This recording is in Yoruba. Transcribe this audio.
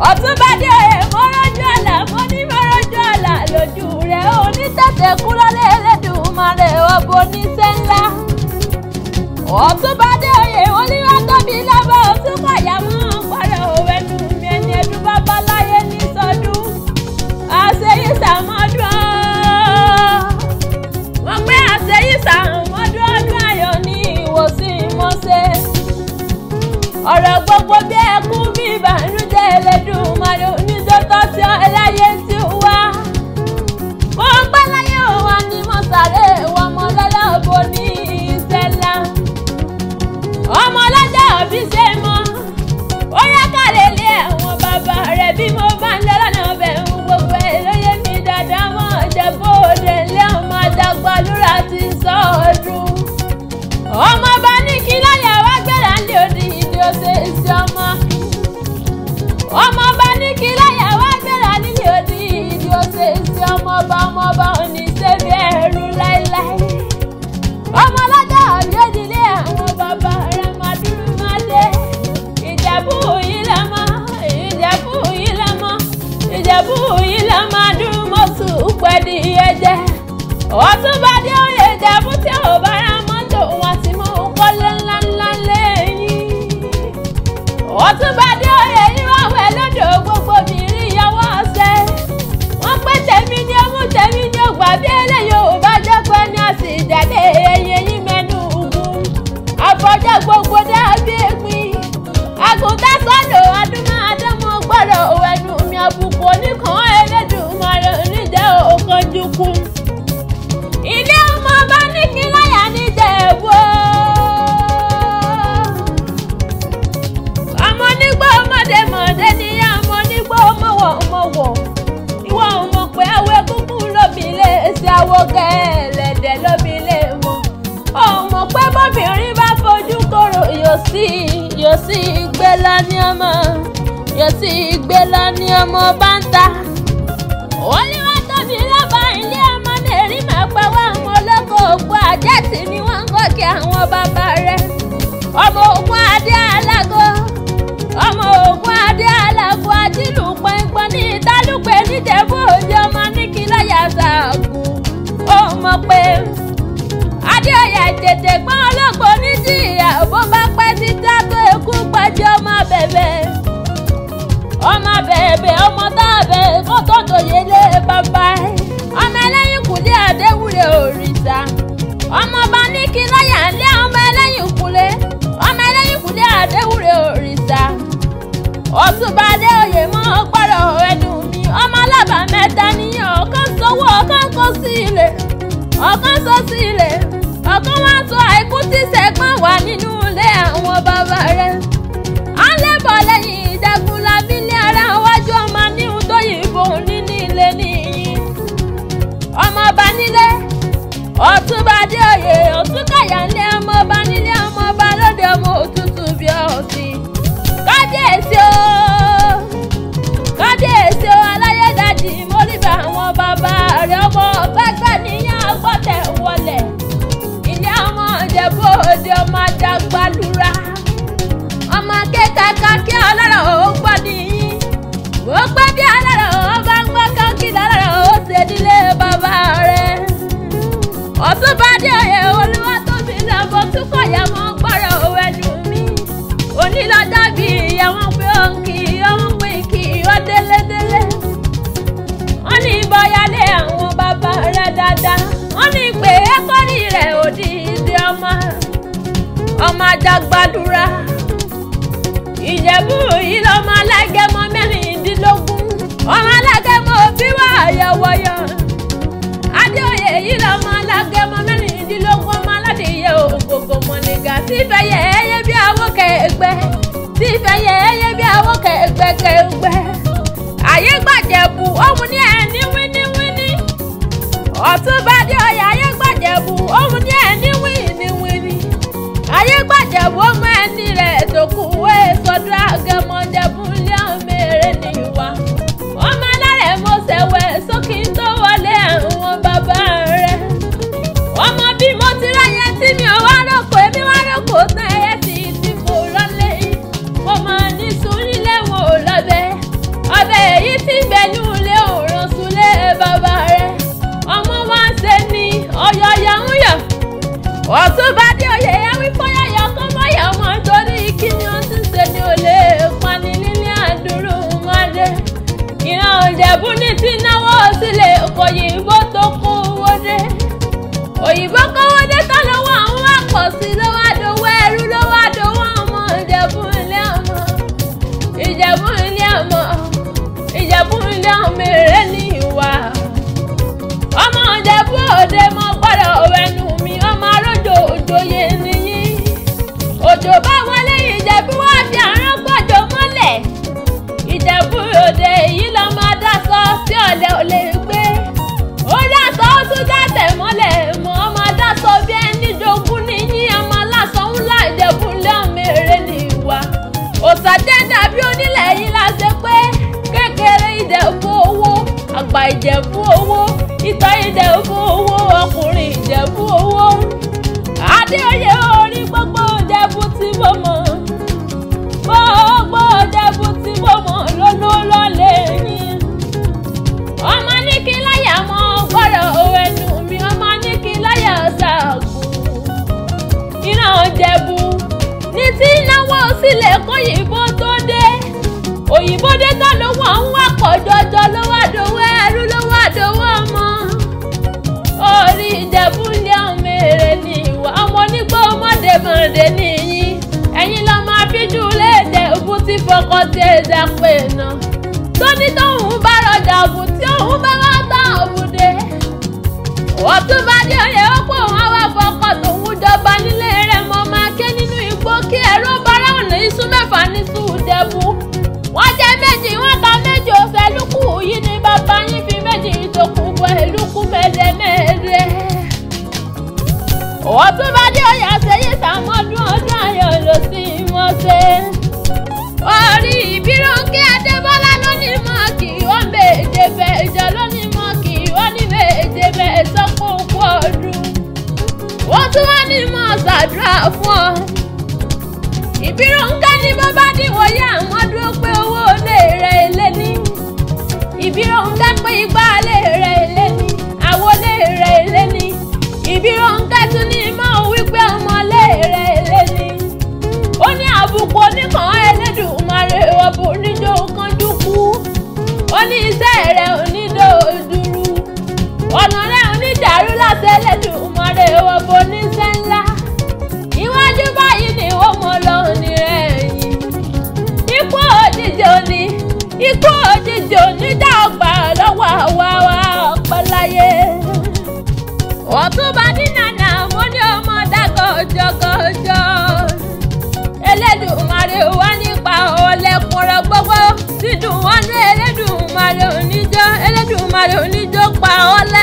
Ọ̀túnbádé oyè mo rọ́jú àlà mo ní mo rọ́jú àlà lójú rẹ̀ onítẹ̀tẹ̀ kú lọ́lẹ́ Elédùmarè ọ̀bọ oníṣẹ́ ńlá. Ọ̀túnbádé oyè olúwa tóbi lábọ́ Òtúnkọ̀yà mọ́ ọ̀pọ̀rọ̀ òwe nù mí ẹni ẹdún bàbá láyé ní sọdún àṣeyí sàmọ́dún wọ́n pé àṣeyí sàmọ́dún ọdún ayọ̀ ní ìwòsí mọ́sẹ̀ ọ̀rọ̀ gbogbo bí ẹkún bí ìbànújẹ́ Elédùmarè onídọ́tọ́ tí ẹláyé ti wá mo pẹ́ láyé òwa ni mo sáré ìwọ ọmọ lọ́lá òbò ní ìṣẹ̀lá ọmọ ọlọ́jà òbí ṣe mọ́ ó yá kálẹ̀ lé ẹ̀wọ̀n bàbá rẹ̀ bí mo bá ń lọ lọ́nà ọbẹ̀ ń gbogbo ẹ̀ lóye mi dáadáa mọ́ ọ̀jẹ̀ bóde lé ọmọ Àjàgbàlúrà ti sọ ọdún ọmọ bá ní kí láyà wá gbéra ní òdì ìdí ọ̀sẹ̀ ìṣẹ́ ọmọ bá ní kí láyà wá gbéra nílé òdì ìdí ọ̀sẹ̀ ìṣẹ́ ọmọọba òní ṣẹ́bi ẹ̀rù láéláé ọmọ ọlọ́jà òbí òdìlé àwọn bàbá rẹ̀ máa dúró máa dé Ìjẹ̀bú yìí lọ́mọ Ìjẹ̀bú yìí lọ́mọ Ìjẹ̀bú yìí lọ́mọ dúró mọ́tò pẹ̀lú ẹ̀jẹ̀ Ọ̀túnbádé oyè Ìjẹ̀bú tí ò bá ra mọ́tò wọn ti mú kọ́lé ńláńlá lẹ́yìn Ọ̀túnbádé oyè ìwọ̀wẹ̀ lọ́dọ̀ gbogbo obìnrin ìyàwó ọ̀sẹ̀ wọ́n pé tèmi ni ọmú tèmi ni ògbà bí eléyìí ò bá jẹ́ pé ní àsìjáde ẹ̀yìn yín mẹ́nu ogun àbọ̀jẹ́ gbogbo dàbí èpin àgùntàn sọ́dọ̀ adúmọ̀ àdámọ̀ gbọ́dọ̀ òwẹ̀nù mi àbùkù oníkan Elédùmarè oníjẹ́ òkanjúkú ilé ọmọ bá ní kí láyà níjẹ̀bú ọmọ nígbà ọmọdé mọ̀dé níyà ọmọ nígbà ọmọwọ̀ ìwọ ọmọ pé awé kúkú lóbi lè ṣe àwòkẹ́ ẹlẹ́dẹ̀ lóbi lè mọ ọmọ pé bóbìnrin bá fojú kòrò yóò sì gbé lọ ní ọmọ bá ń ta olúwa tóbi lọ́ba ilé ọmọ mẹ́rí máa pẹ́ wá àwọn olóko ògbó àjẹsí ni wọ́n ń gòkè àwọn bàbá rẹ̀ ọmọ ògùn adé alágó ọmọ ògùn adé alágó ajílù pẹ́ńpọ́n ní ìtàlùpẹ̀ níjẹ̀bú òde ọmọ níkì láyà sàgùn ó mọ̀ pé adéọyà tètè pọ́n olóko níjìyà bó bá pẹ́ títà tó ekú pàjẹ́ ọmọ bẹ̀bẹ̀ ọmọ tábẹ̀ kó tó tòye lé bàbá ẹ̀ ọmọ ẹlẹ́yìn kùlé àdéwúre òrìṣà ọmọ bá ní kí láyà lé ọmọ ẹlẹ́yìn kùlé àdéwúre òrìṣà Ọ̀túnbádé oyè mọ́ ọgbọ́rọ̀ ẹnu mi ọmọ alábà mẹ́ta níyàn ọ̀kan sówó ọ̀kan kó sí ilé ọ̀kan sọ sí ilé ọ̀kan wá sọ àìkú tí sẹ́gbọ́n wà nínú ilé àwọn bàbá rẹ̀ à ń lébọ̀ lẹ́yìn Ìjagunlabí ní ara wájú ọmọ níhun tó yìnbó níní ilé nìyí ọmọọba nílé Ọ̀túnbádé oyè Òtúnkọ̀yà ní ọmọọba nílé ọmọọba lóde ọmọ òtútù bí ọtí kábíyèsí o aláyédájì mórìbà àwọn bàbá rẹ̀ ọmọ ọ̀gbẹ́gbẹ́ níyàn gbọ́tẹ̀ wọlé ilé ọmọ Ìjẹ̀bú Òde ọmọ Àjàgbàlúrà ọmọ kékàkà kí ọlọ́rọ̀ ó gbọ́ nìyí ó pẹ́ bí ọlọ́rọ̀ ó bá ń gbọ́ kánkì lọ́rọ̀ ó ṣe nílé bàbá rẹ̀ Ọ̀túnbádé oyè olúwa tóbi lọ́bọ Òtúnkọ̀yà mọ́ gbọ́rọ̀ òwe nù mí onílọ́jọ́ bí ìyá wọn pé ó ń kí ó ń pín kí ó délédélé wọ́n ní bọ́yálé àwọn bàbá rẹ̀ dáadáa wọ́n ní pé ẹ̀kọ́rí rẹ̀ òdì ìdí ọmọ Àjàgbàlúrà Ìjẹ̀bú yìí lọ́mọ Alágẹmọ mẹ́rìndínlógún ọmọ Alágẹmọ òbí wà yọ̀wọ̀yọ̀ Adéoyè yìí lọ́mọ Alágẹmọ mẹ́rìndínlógún ọmọ aládìyẹ ògògò mọ̀nìgà tí fẹ́yẹ ẹyẹ bí awókè ẹgbẹ́ kẹgbẹ́ ayé gbàjẹ̀bù òun ní ẹni wíníwíní Ọ̀túnbádé oyè ayé gbàjẹ̀bù òun ní ẹni wíníwíní ayé gbàjẹ̀bù ọmọ ẹni rẹ̀ tó kú wé sọdún Àgẹmọ Jẹ̀bú lé ọmọ èrè níwá ọmọ alárẹ̀ mọ́sẹ̀wẹ̀ sókè tó wọlé àwọn bàbá rẹ̀ ọmọ bí mo ti ráyẹ tí mi ò wá rọ́kò èmi wá rọ́kò tán ẹyẹ tí mo rọ́lé mo máa ní sùn nílé wọn ò lọ́bẹ̀ Ọ̀túnba Adéoyè ẹwí fọyàyọ kọ́ mọ́yà ọmọ torí kí ni ó ti ṣe ni ò lè pani nílé àdúrú mọ́dé. Ìran Ìjẹ̀bú ní ti náwó sílẹ̀ òyìnbó tó kó owó dé. Òyìnbó kówó dé tán lọ́wọ́ àwọn àpọ̀sí lọ́wọ́ àdówó ẹrú lọ́wọ́ àdówó ọmọ Ìjẹ̀bú ilé ọmọ. Ìjẹ̀bú ilé ọmọ. Ìjẹ̀bú ilé ọmọ èrè ní ìwà. Ọmọ Ìjẹ̀bú Òde mọ gbọ́dọ̀ wẹnu mi ọmọ arójò òjòyè nìyí. Òjò bá wọlé Ìjẹ̀bú wá fi àrán gbọ́dọ̀ mọ́lẹ̀. Ìjẹ̀bú Òde èyí lọ máa dáṣọ tí ọ̀lẹ ò lè gbé. Ó dáṣọ ó tún dátẹ̀ mọ́lẹ̀ mọ́ ọmọ dáṣọ bí ẹni jogún níyí ọmọ aláṣọ ńlá Ìjẹ̀bú ilé ọmọ èrè ní ìwà. Òṣàjẹ́ dàbí onílẹ̀ yìí la ṣe pé kékeré Ìjẹ̀bú owó àgbà Ìjẹ̀bú owó ìtọ́ Ìjẹ̀bú owó ọkùnrin Ìjẹ̀bú owó. Adéoyè orí gbogbo Ìjẹ̀bú tí mo mọ̀ gbogbo Ìjẹ̀bú tí mo mọ̀ lọ́lọ́lọ́ lẹ́yìn. Ọmọ ní kí láyà mọ́ gbọ́dọ̀ ẹnu mi ọmọ ní kí láyà ṣàgùn. Ìran Ìjẹ̀bú ní tí náwó sílẹ̀ kóyìnbó tó dé. Òyìnbó dé tán lówó ń wá pọ̀ jọjọ lówó àdówó ẹrú lówó àdówó ọmọ. Orí Ìjẹ̀bú ilé ọmọ èrè ní ìwà ọmọ onígbó mọ̀dẹ̀mọ̀dẹ̀ nìyí. Ẹ̀yin lọ máa fíjú léde òbú tí fọkọ tí ẹ̀dá pè náà. Tóní tóun bá rọjà òbú tí òun bá wá tán òbúdé. Ọ̀túnba Adéoyè ó pò wọ́n wá fọkọ tòun jọba nílé rẹ̀ mọ́ máa ké nínú igbó kí ẹ̀rọ bára ọ̀nà iṣu mẹ́fà ní Ìjẹ̀bú. Wọ́n jẹ́ méjì wọ́n ta méjì òfẹ́ lúkù yìí ni bàbá yín fi méjì ìtòkù bọ ìlúkù mẹ́ẹ̀dẹ́mẹ́ẹ̀dẹ́. Ọ̀túnba Adéoyè àṣeyí sàmọ́dún ọdún ayọ̀ ló sì mọ́ ṣe. Orí Ìbírónkẹ́ Adébọ́lá ló ní mọ́ọ̀kì wọ́n méje bẹ́ẹ̀ ìjọ ló ní mọ́ọ̀kì wọ́n ní méje bẹ́ẹ̀ sọ́kò òkú ọdún. Wọ́n tún wọ́n ní mọ́ ṣàdúrà fún ọ. Ìbírónkẹ́ ní bó bá dìwòye àwọn dúró pé owó lè rẹ ilé ní. Ìbírónkẹ́ pé igbá lè rẹ ilé ní. Àwo lè rẹ ilé ní. Ìbírónkẹ́ tún ní mọ́ wípé ọmọ lè rẹ ilé ní. Ó ní àbùkù oníkan Ẹlẹ́dùmarè ọ̀bù oníjó kanjú kú. Ó ní iṣẹ́ rẹ̀ onídò dúró. Ọ̀nà rẹ̀ onídàrú láti Ẹlẹ́dùmarè ọ̀bù oníṣẹ́ ńlá. Iwájú báyìí ni wọ́n mọ̀ lọ ní ẹ̀yìn. Ikú òjijì òní, ikú òjijì òní dá ọgbà lọ́wọ́ àwa ọpẹ́ láyé. Ọ̀túnba Dínànà mo ní ọmọ dágọ̀jọ̀gọ̀jọ̀. Ẹlẹ́dùmarè wá nípa ọ̀lẹ́kùnrin gbogbo dídùn wọn ní Ẹlẹ́dùmarè oníjó Ẹlẹ́dùmarè oníjó pa ọ̀lẹ́.